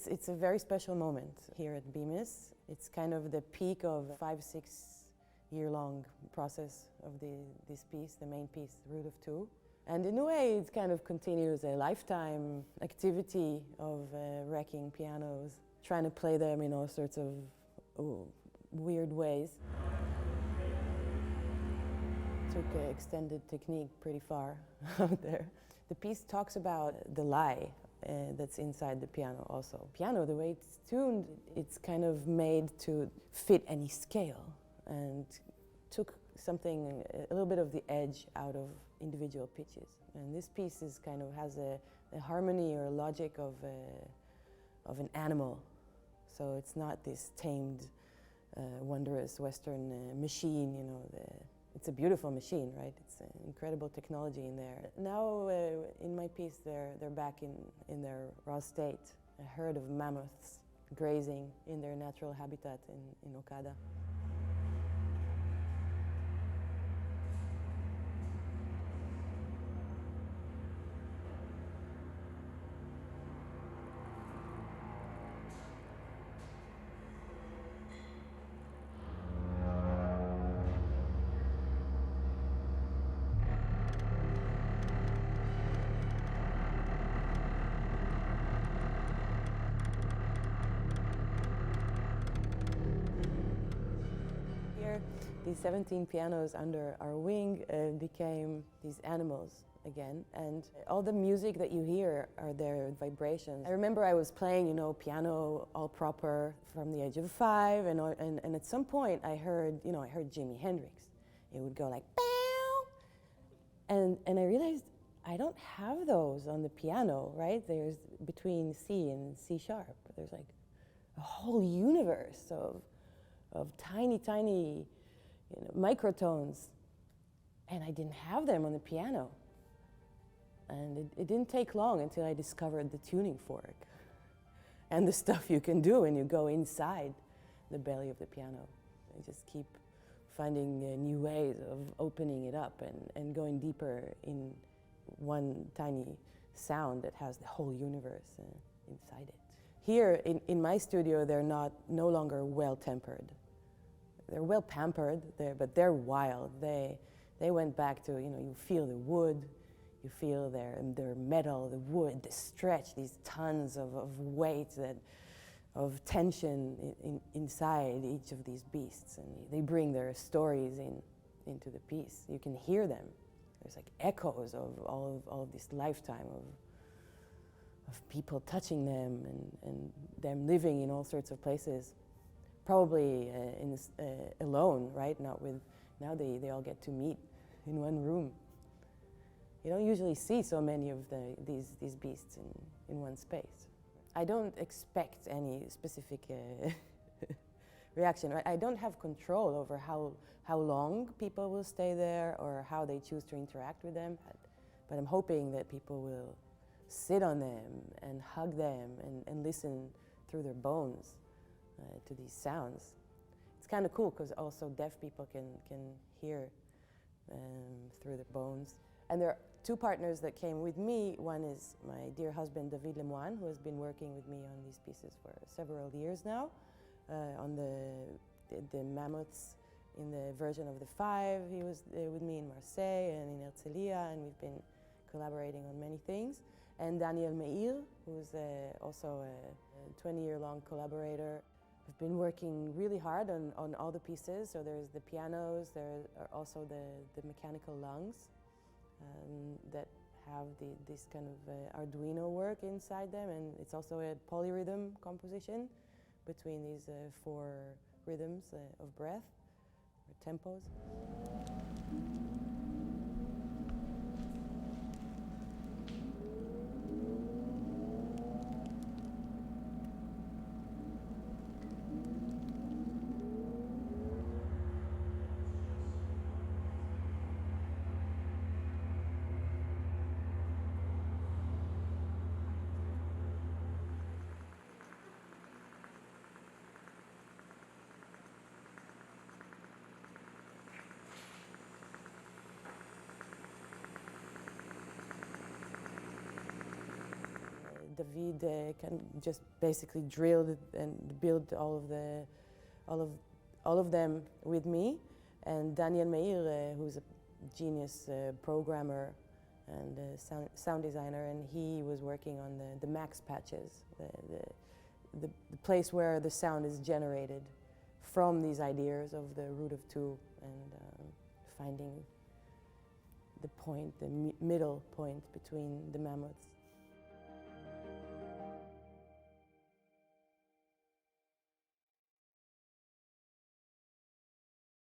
It's a very special moment here at Bemis. It's kind of the peak of a 5-6 year long process of this piece, the main piece, Root of Two. And in a way it kind of continues a lifetime activity of wrecking pianos, trying to play them in all sorts of weird ways. Took an extended technique pretty far out there. The piece talks about the lie that's inside the piano also. Piano, the way it's tuned, it's kind of made to fit any scale and took something, a little bit of the edge out of individual pitches. And this piece is kind of has a harmony or logic of an animal. So it's not this tamed, wondrous Western machine, you know. It's a beautiful machine, right? It's an incredible technology in there. Now, in my piece, they're back in their raw state. A herd of mammoths grazing in their natural habitat in Okada. These 17 pianos under our wing became these animals again, and all the music that you hear are their vibrations. I remember I was playing, you know, piano all proper from the age of 5, and at some point I heard Jimi Hendrix. It would go like, "Bow!" and I realized I don't have those on the piano, right? There's between C and C sharp. There's like a whole universe of tiny microtones, and I didn't have them on the piano. And it didn't take long until I discovered the tuning fork and the stuff you can do when you go inside the belly of the piano. I just keep finding new ways of opening it up and going deeper in one tiny sound that has the whole universe inside it. Here in my studio, they're no longer well-tempered. They're well pampered, but they're wild. They went back to, you feel the wood, you feel their metal, the wood, the stretch, these tons of weight, of tension inside each of these beasts. And they bring their stories into the piece. You can hear them. There's like echoes of all of this lifetime of people touching them and them living in all sorts of places. Probably alone, right? Not with, now they all get to meet in one room. You don't usually see so many of these beasts in one space. I don't expect any specific reaction. Right? I don't have control over how long people will stay there or how they choose to interact with them. But I'm hoping that people will sit on them and hug them and listen through their bones. To these sounds. It's kind of cool because also deaf people can hear through their bones. And there are 2 partners that came with me. One is my dear husband David Lemoine, who has been working with me on these pieces for several years now, on the mammoths in the version of the 5. He was with me in Marseille and in Herzliya, and we've been collaborating on many things. And Daniel Meir, who's also a 20-year-long collaborator. We've been working really hard on all the pieces. So there's the pianos, there are also the mechanical lungs that have this kind of Arduino work inside them, and it's also a polyrhythm composition between these 4 rhythms of breath, or tempos. David can just basically drilled and built all of them with me, and Daniel Meir, who's a genius programmer and sound designer, and he was working on the max patches, the place where the sound is generated from these ideas of the root of two, and finding the point, the middle point between the mammoths.